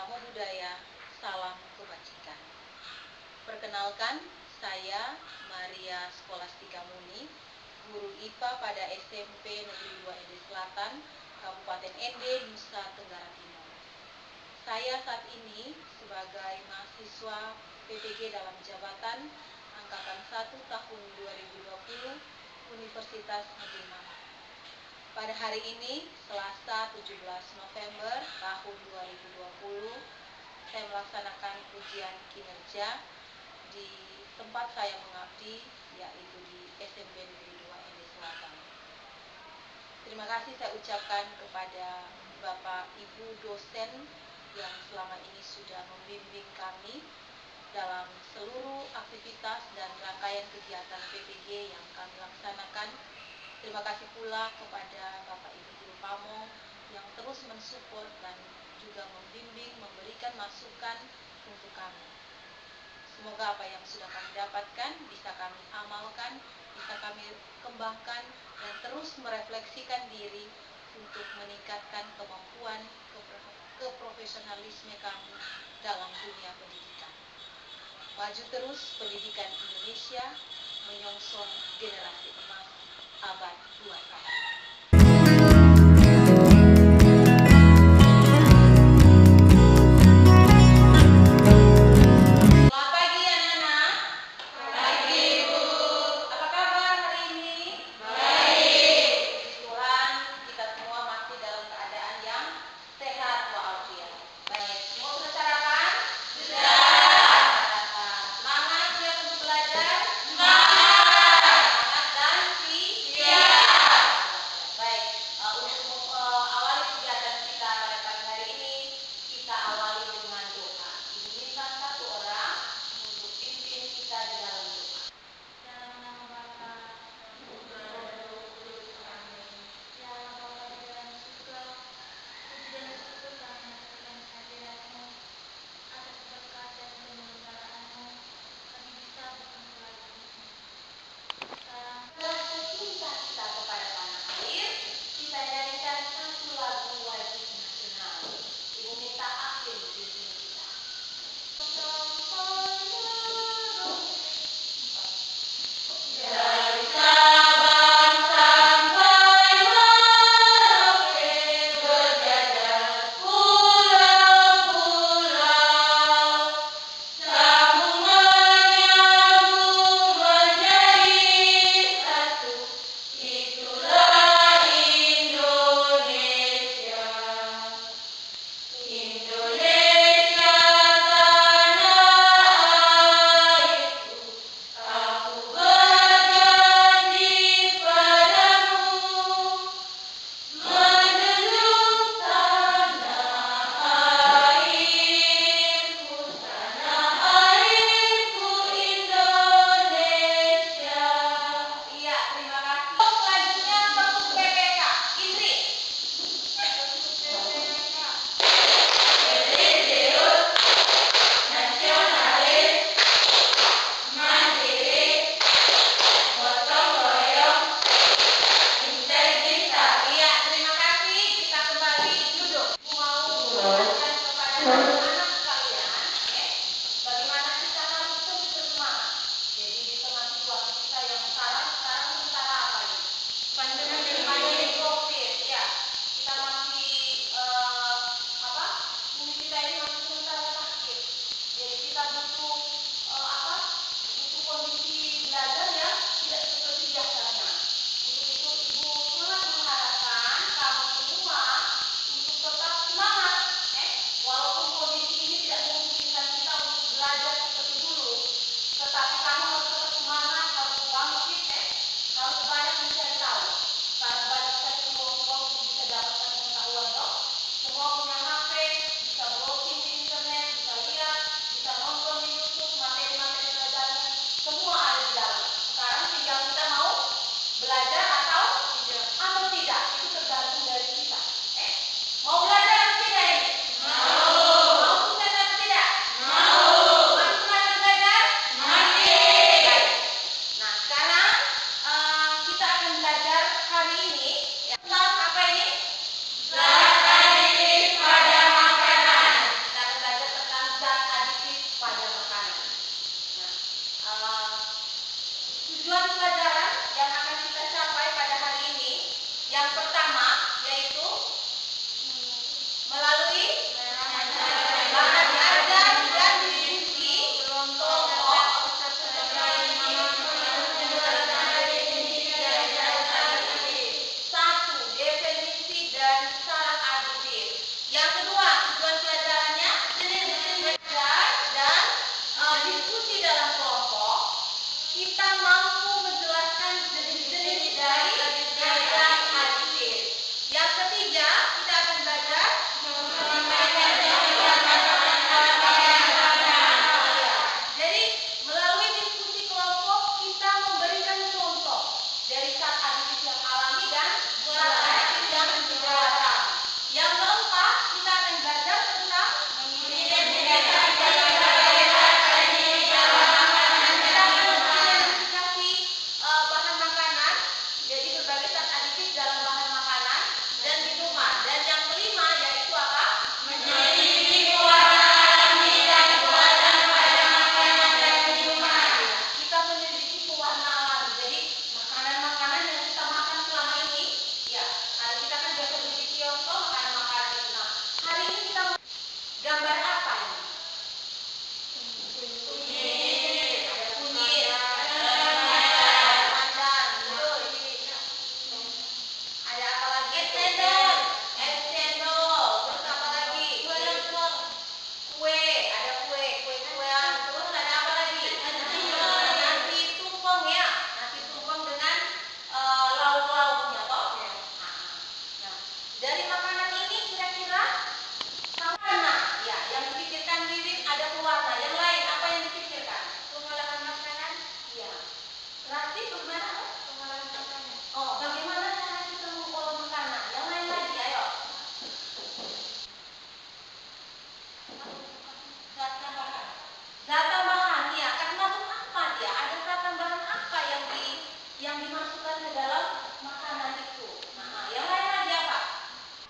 Namo Buddhaya, salam kebajikan. Perkenalkan, saya Maria Skolastika Muni, guru IPA pada SMP Negeri 2 Ende Selatan, Kabupaten Ende, Nusa Tenggara Timur. Saya saat ini sebagai mahasiswa PPG dalam jabatan Angkatan 1 tahun 2020 Universitas Negeri Malang. Pada hari ini, Selasa 17 November tahun 2020, saya melaksanakan ujian kinerja di tempat saya mengabdi, yaitu di SMP Negeri 2 Ende Selatan. Terima kasih saya ucapkan kepada Bapak Ibu dosen yang selama ini sudah membimbing kami dalam seluruh aktivitas dan rangkaian kegiatan PPG yang kami laksanakan. Terima kasih pula kepada Bapak Ibu Guru Pamong yang terus mensupport dan juga membimbing, memberikan masukan untuk kami. Semoga apa yang sudah kami dapatkan bisa kami amalkan, bisa kami kembangkan dan terus merefleksikan diri untuk meningkatkan kemampuan keprofesionalisme kami dalam dunia pendidikan. Maju terus pendidikan Indonesia, menyongsong generasi emas abad 21. pewarna. Yang lain apa yang dipikirkan? Pengolahan makanan. Iya. Berarti bagaimana? Pengolahan makanan. Oh, bagaimana cara kita mengolah makanan? Yang lain lagi, ayo. Zat tambahan. Zat tambahan, ya. Termasuk apa dia? Ada zat tambahan apa yang dimasukkan ke dalam makanan itu? Nah, yang lain lagi apa?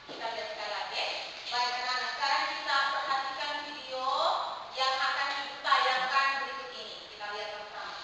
Kita lihat sekali lagi. Baik anak-anak, sekarang kita perhatikan video yang akan ditayangkan berikut ini. Kita lihat bersama.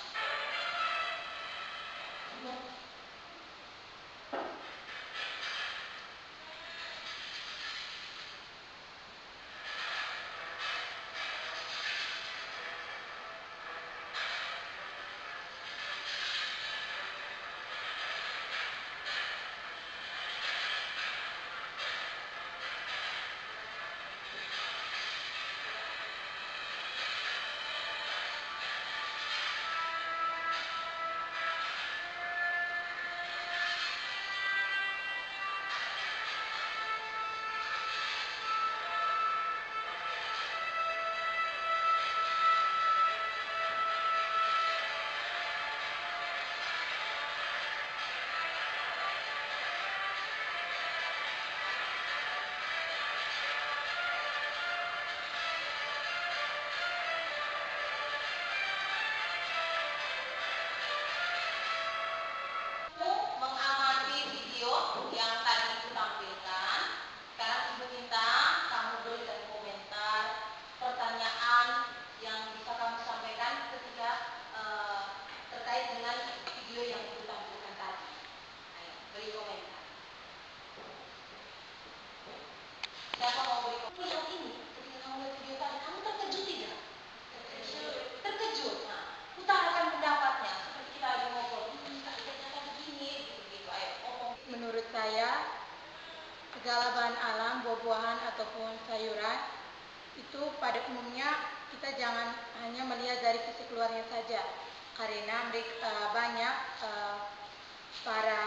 Mengamati video yang tadi Ibu tampilkan. Sekarang Ibu minta kamu berikan komentar, pertanyaan yang bisa kamu sampaikan ketika terkait dengan video yang Ibu tampilkan tadi. Ayo, beri komentar. Siapa mau beri komentar? Lihat ini, ketika kamu lihat video tadi, kamu terkejut tidak? Terkejut. Terkejut. Nah, utarakan pendapatnya. Seperti kita lagi ngobrol, ternyata begini, gitu. Ayo, ngomong. Menurut saya, segala bahan alam, buah-buahan ataupun sayuran itu pada umumnya kita jangan hanya melihat dari sisi keluarnya saja, karena banyak para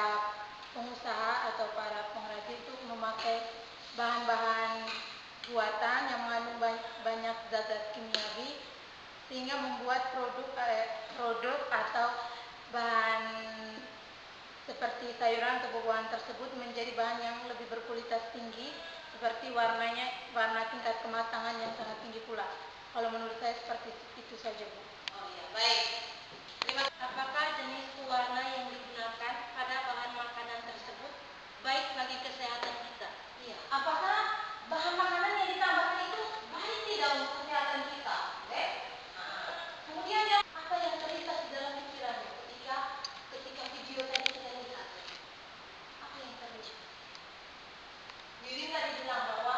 pengusaha atau para pengrajin itu memakai bahan-bahan buatan yang mengandung banyak zat-zat kimiawi sehingga membuat produk atau bahan seperti sayuran atau buah-buahan tersebut menjadi bahan yang lebih berkualitas tinggi, seperti warna tingkat kematangan yang sangat tinggi pula. Kalau menurut saya seperti itu saja, Bu. Oh iya, baik. Apakah jenis pewarna yang digunakan pada bahan makanan tersebut baik bagi kesehatan kita? Iya. Apakah bahan makanan yang ditambahkan itu baik tidak untuk kesehatan kita? Kemudian apa yang terlintas di dalam pikiranmu ketika video tadi kita lihat? Apa yang terlintas? Wiwin tadi bilang bahwa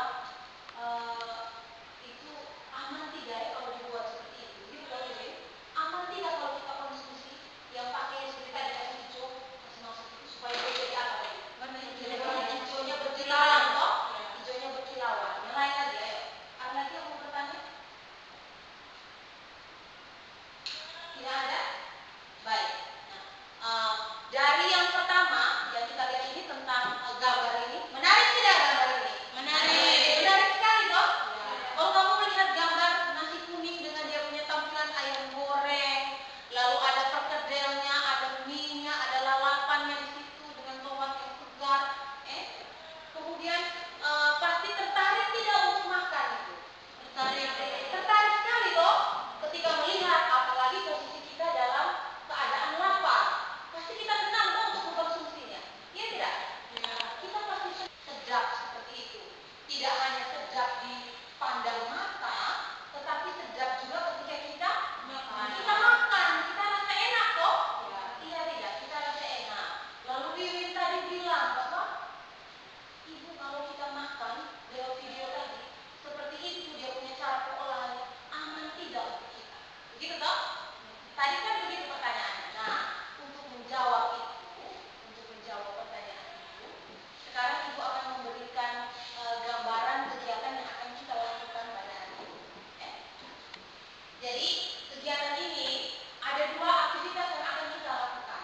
itu aman tidak ya kalau dibuat seperti itu? Jadi betul Wiwin, aman tidak kalau kita konsumsi yang pakai seperti tadi kasih hijau, kasih masuk itu supaya dia jadi apa tadi? Warna hijaunya berkilauan toh? Hijaunya berkilauan. Yang lain lagi, ayo. Ada lagi yang mau bertanya? Tidak ada? Baik. Nah, dari yang pertama yang kita lihat ini tentang gambar ini, menarik tidak gambar ini? Menarik. Menarik sekali toh? Ya. Kalau kamu melihat gambar nasi kuning dengan dia punya tampilan ayam goreng, lalu ada perkedelnya, ada mie-nya, ada lalapannya di situ dengan tomat yang segar, kemudian pasti tertarik tidak untuk makan itu? Tertarik. Tertarik sekali toh ketika melihat, apalagi posisi kita dalam keadaan lapar. Pasti kita senang toh untuk mengkonsumsinya. Iya tidak? Ya. Kita pasti sedap seperti itu. Tidak hanya sedap di pandang mata, tetapi sedap juga ketika kita makan. Kita makan, kita rasa enak toh? Ya. Iya tidak? Kita rasa enak. Lalu Wiwin tadi bilang bahwa Ibu kalau kita makan lewat video tadi, seperti itu dia punya cara pengolahannya, aman tidak untuk kita? Begitu toh? Tadi kan begitu pertanyaannya. Nah, untuk menjawab pertanyaan itu, sekarang Ibu akan memberikan gambaran kegiatan yang akan kita lakukan pada hari ini. Jadi, kegiatan ini ada dua aktivitas yang akan kita lakukan.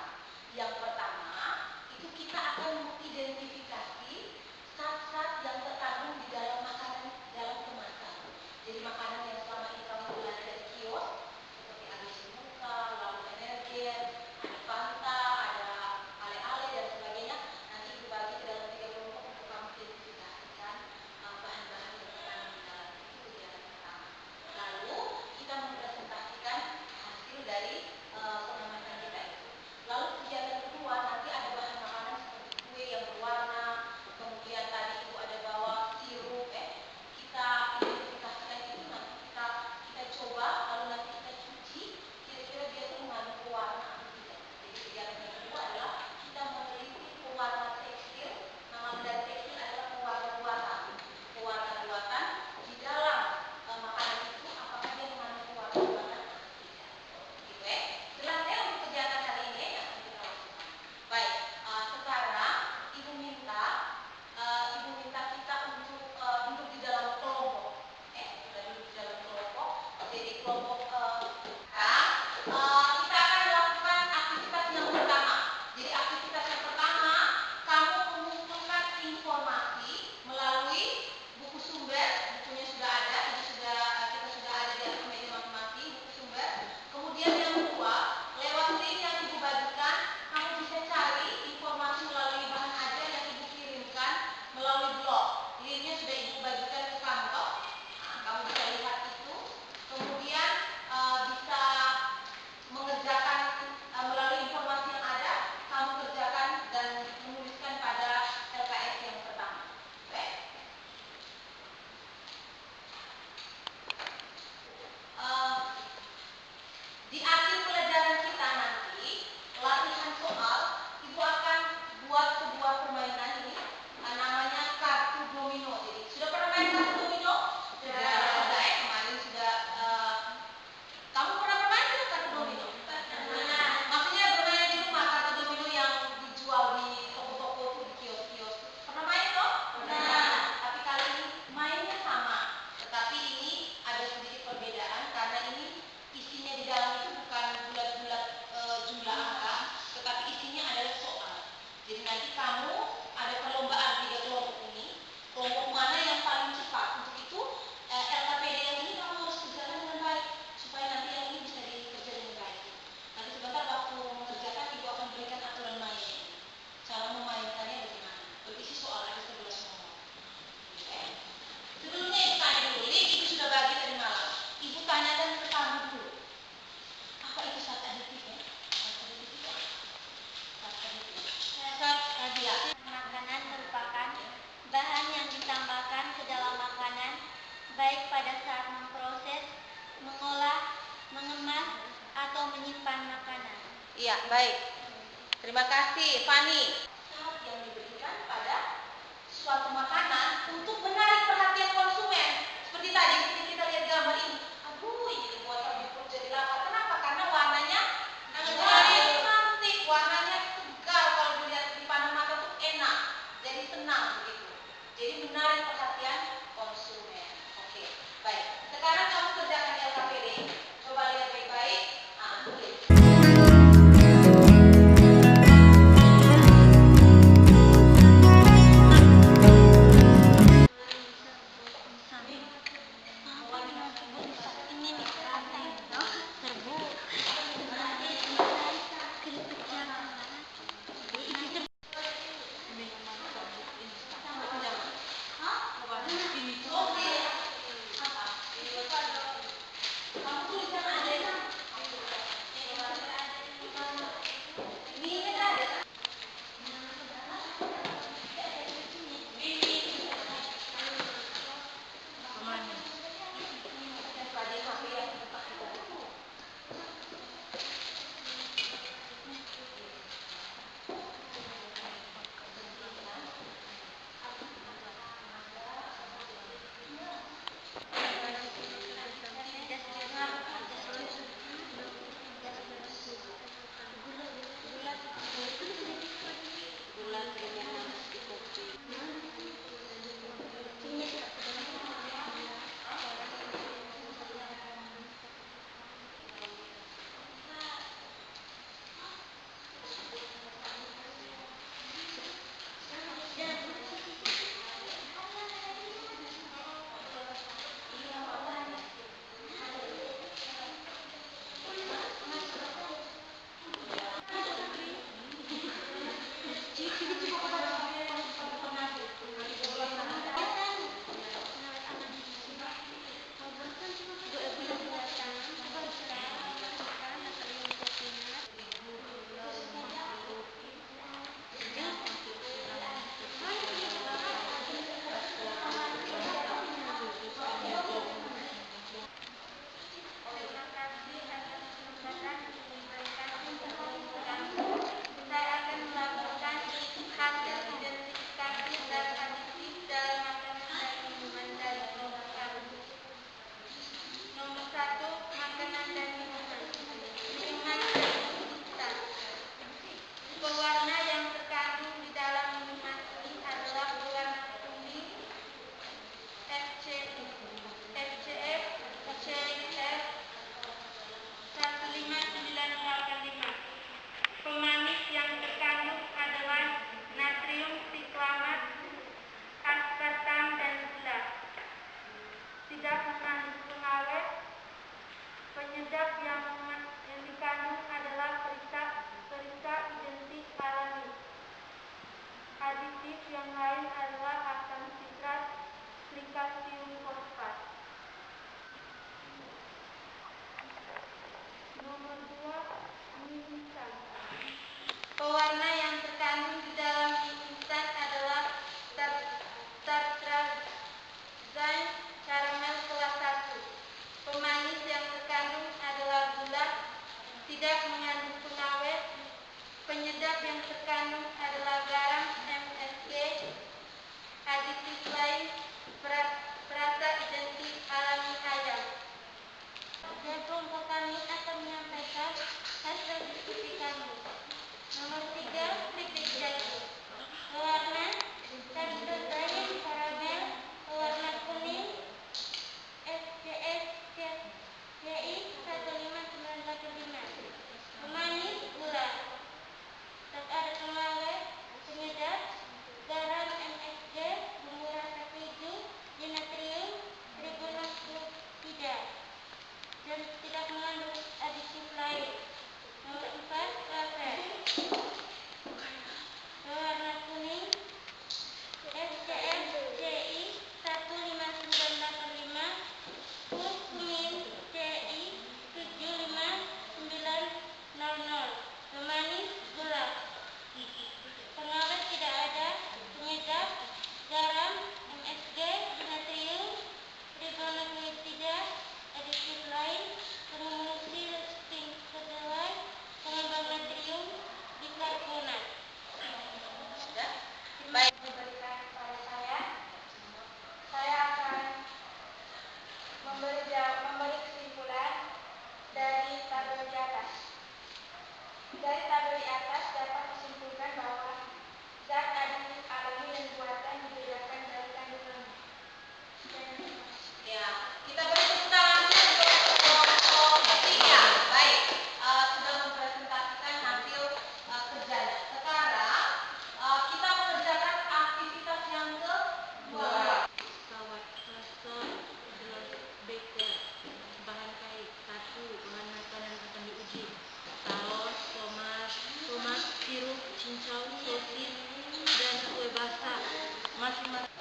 Yang pertama, itu kita akan mengidentifikasi zat-zat yang terkandung di dalam makanan dalam kemasan. Jadi makanan yang selama ini kamu kelompok kita akan melakukan aktivitas yang pertama. Jadi aktivitas yang pertama, kamu mengumpulkan informasi melalui buku sumber. Bukunya sudah ada, kita sudah ada di atas meja masing-masing buku sumber. Kemudian yang kedua, lewat link yang ibu bagikan, kamu bisa cari informasi melalui bahan ajar yang ibu kirimkan melalui blog. Linknya sudah ibu bagikan ke kamu. Nah, kamu bisa lihat itu. Kemudian bisa mengerjakan melalui informasi yang ada, kamu kerjakan dan menuliskan pada LKS yang pertama. Oke? Di akhir pelajaran kita nanti, latihan soal, ibu akan buat sebuah permainan ini, namanya kartu domino. Jadi sudah pernah main kartu domino? Sudah ya, kemarin sudah. Kamu pernah bermain tidak kartu domino? Pernah. Maksudnya bermain di rumah kartu domino yang dijual di toko-toko, di kios-kios. Pernah main toh? Pernah. Tapi kali ini mainnya sama. Tetapi ini ada sedikit perbedaan karena ini isinya di dalam itu bukan bulat-bulat jumlah angka, tetapi isinya adalah soal. Jadi nanti kamu ada perlombaan 3 kelompok ini. Kelompok mana yang paling cepat? Untuk itu LKPD yang ini kamu harus kerjakan dengan baik supaya nanti yang ini bisa dikerjakan dengan baik. Nanti sebentar waktu mengerjakan ibu akan berikan aturan mainnya. Cara memainkannya bagaimana? Berisi soal ada 11 nomor. Oke. Sebelumnya ibu tanya dulu, ibu sudah bagi tadi malam. Ibu tanyakan ke kamu dulu. Apa itu zat aditif ya? Zat aditif itu apa? Zat aditif. Zat aditif. Makanan merupakan bahan yang ditambahkan ke dalam makanan, baik pada saat memproses, mengolah, mengemas, atau menyimpan makanan. Iya, baik. Terima kasih, Fani. Zat yang diberikan pada suatu makanan untuk menarik perhatian konsumen. Seperti tadi kita lihat gambar ini. Aduh, ini dibuat sampai perut jadi lapar. Kenapa? Karena warnanya cantik, warnanya segar, kalau dilihat dipandang mata tuh enak. Jadi senang begitu. Jadi menarik perhatian konsumen. Oke, baik. Sekarang kamu kerjakan LKPD. Coba lihat baik-baik. Tulis. Penyedap yang dikandung adalah periksa identik alami. Aditif yang lain adalah asam sitrat, kalsium fosfat. Nomor 2, mie instan. Pewarna yang terkandung di dalam mie instan adalah tartrazine karamel kelas 1. Pemanis yang terkandung adalah gula, tidak mengandung pengawet. Penyedap yang terkandung adalah garam, MSG. Aditif lain perasa identik alami ayam. Kelompok kami akan menyampaikan hasil diskusi kami. Nomor 3, liquid jagung. Pewarna tartrazine karamel, pewarna kuning SCS CI 15985. Pemanis gula, tak ada pengawet. Penyedap garam, MSG, bumbu rasa keju, dinatrium, ribonuklida, dan tidak mengandung aditif lain. Nomor 4, laser. Pewarna kuning SCS CI 15985, kurkumin CI 75900. Pemanis gula, pengawet tidak ada. Penyedap garam, MSG, dinatrium, ribonuklida, aditif lain, pengemulsi zinc kedelai, pengembang natrium bikarbonat. Sudah? Baik. Diberikan kepada saya akan memberi kesimpulan dari tabel di atas. Dari tabel di atas dapat disimpulkan bahwa zat aditif alami dan buatan dibedakan dari kandungannya. Ya, kita beri tepuk tangan untuk kelompok ketiga. Baik, sudah mempresentasikan hasil kerjanya. Sekarang kita mengerjakan aktivitas yang kedua. Pesawat klasor 11 beker. Bahan kait 1. Bahan makanan akan diuji: saus, tomat, sirup, cincau, sosis, dan kue basah. Masing-masing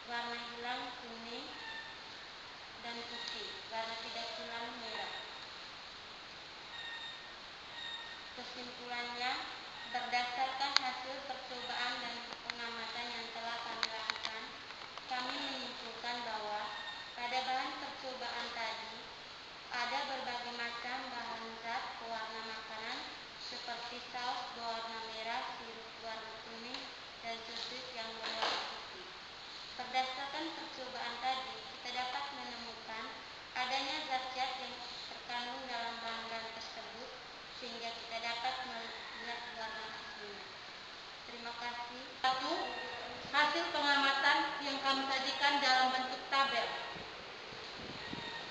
warna hilang kuning dan putih, warna tidak hilang merah. Kesimpulannya, berdasarkan hasil percobaan dan pengamatan yang telah kami lakukan, kami menyimpulkan bahwa pada bahan percobaan tadi ada berbagai macam bahan zat pewarna makanan seperti saus berwarna merah, sirup warna kuning, dan sosis yang berwarna putih. Berdasarkan percobaan tadi, kita dapat menemukan adanya zat-zat yang terkandung dalam bahan-bahan tersebut sehingga kita dapat melihat warna aslinya. Terima kasih. Satu, hasil pengamatan yang kami sajikan dalam bentuk tabel.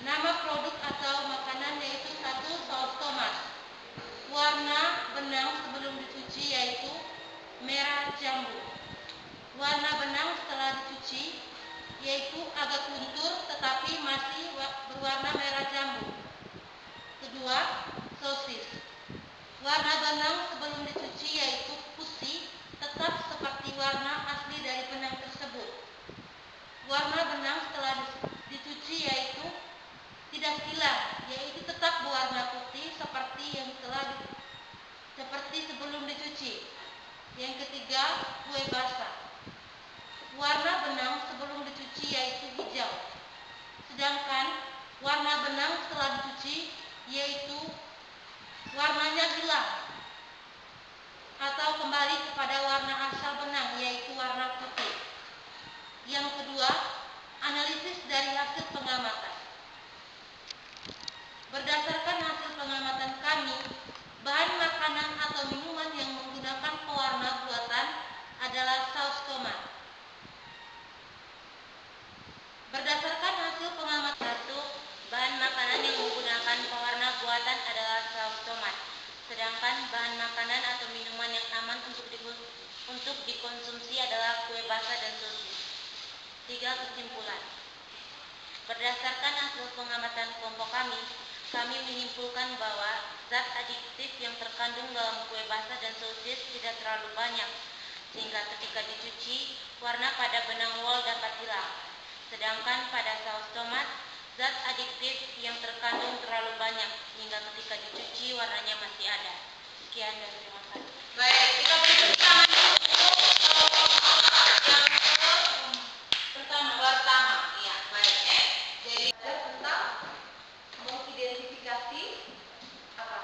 Nama produk atau makanan yaitu 1. Saus tomat. Warna benang sebelum dicuci yaitu merah jambu. Warna benang setelah dicuci yaitu agak luntur tetapi masih berwarna merah jambu. Kedua, sosis. Warna benang sebelum dicuci yaitu putih, tetap seperti warna asli dari benang tersebut. Warna benang setelah dicuci yaitu tidak hilang, yaitu tetap berwarna putih seperti sebelum dicuci. Yang ketiga, kue basah. Warna benang sebelum dicuci yaitu hijau, sedangkan warna benang setelah dicuci yaitu warnanya hilang atau kembali kepada warna asal benang yaitu warna putih. Yang kedua, analisis dari hasil pengamatan. Berdasarkan hasil pengamatan kami, bahan makanan atau minuman yang menggunakan pewarna buatan adalah saus tomat. Berdasarkan hasil pengamatan, 1. Bahan makanan yang menggunakan pewarna buatan adalah saus tomat, sedangkan bahan makanan atau minuman yang aman untuk dikonsumsi adalah kue basah dan sosis. 3. Kesimpulan. Berdasarkan hasil pengamatan kelompok kami menyimpulkan bahwa zat adiktif yang terkandung dalam kue basah dan sosis tidak terlalu banyak, sehingga ketika dicuci, warna pada benang wol dapat hilang. Sedangkan pada saus tomat, zat adiktif yang terkandung terlalu banyak, hingga ketika dicuci warnanya masih ada. Sekian dan terima kasih. Baik, kita beri tepuk tangan dulu yang pertama. Iya, baik. Jadi tentang mengidentifikasi apa?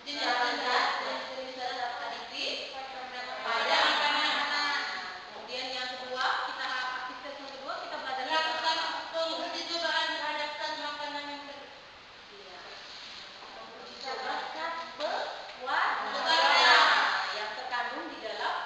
Jenis zat adiktif pada makanan. Kemudian yang kedua, aktivitas yang kedua kita belajar lakukan penguji cobaan terhadap zat makanan yang uji coba zat pewarna yang terkandung di dalam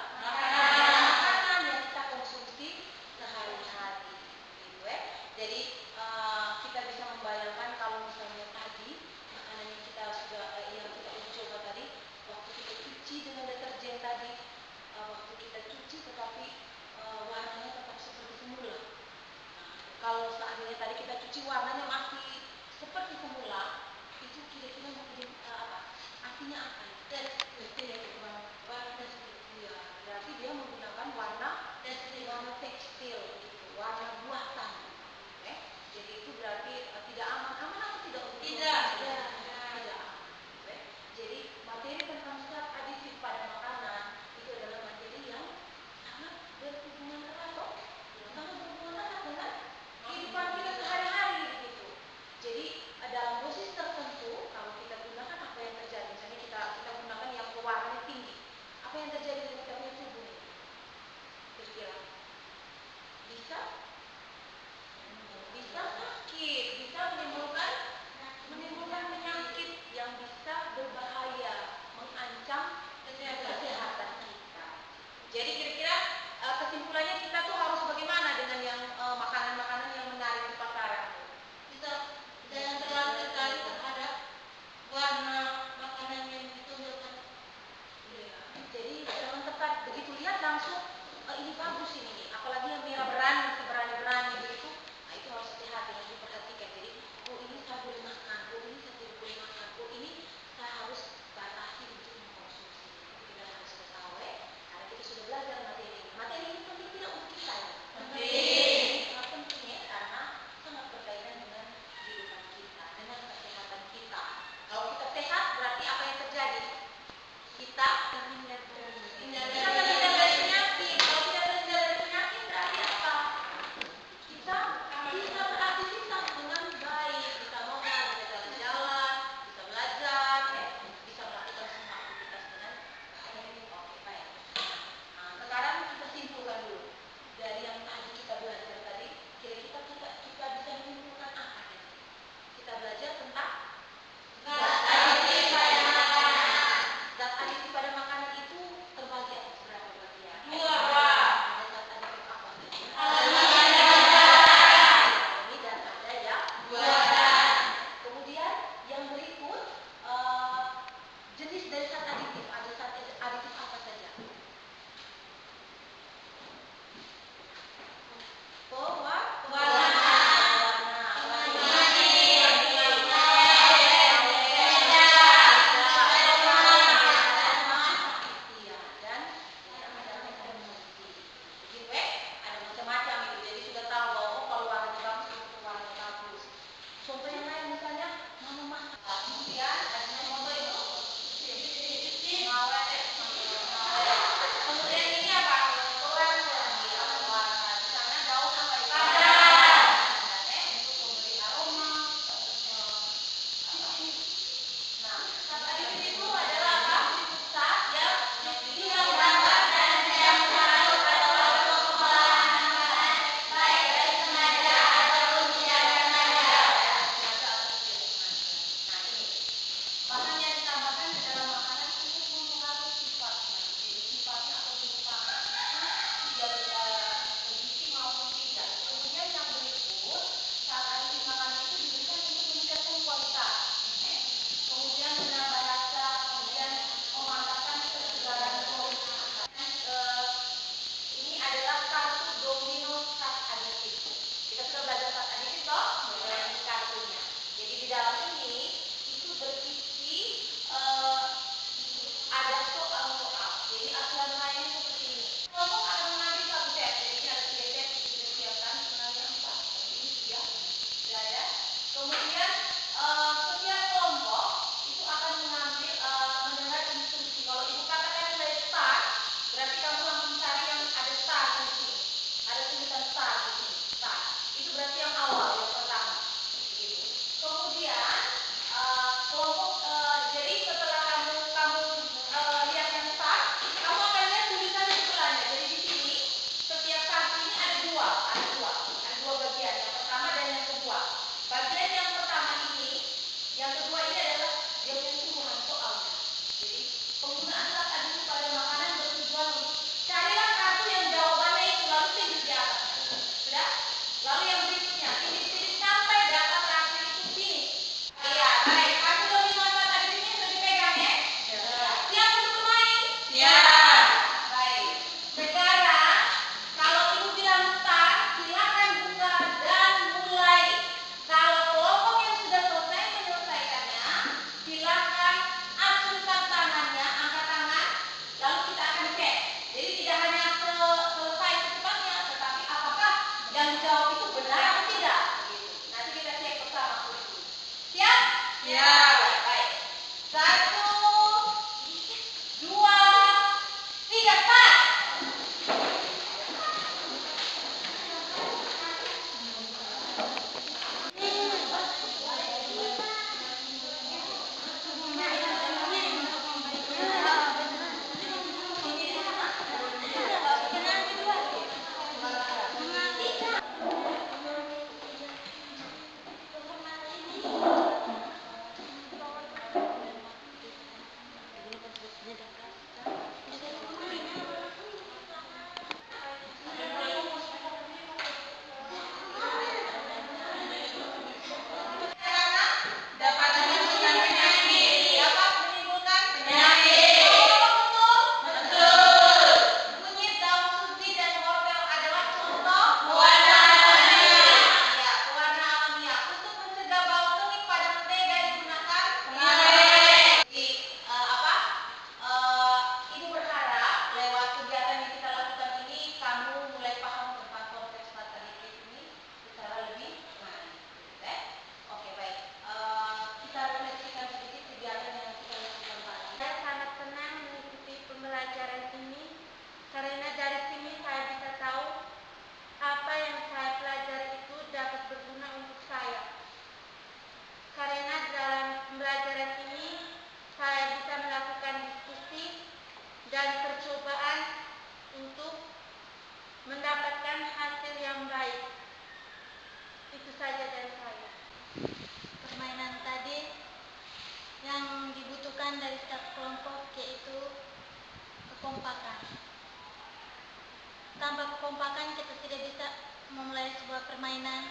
kekompakan kita tidak bisa memulai sebuah permainan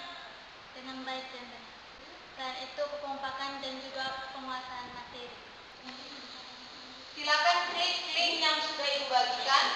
dengan baik dan benar. Selain itu kekompakan dan juga penguasaan materi. Silakan klik link yang sudah ibu bagikan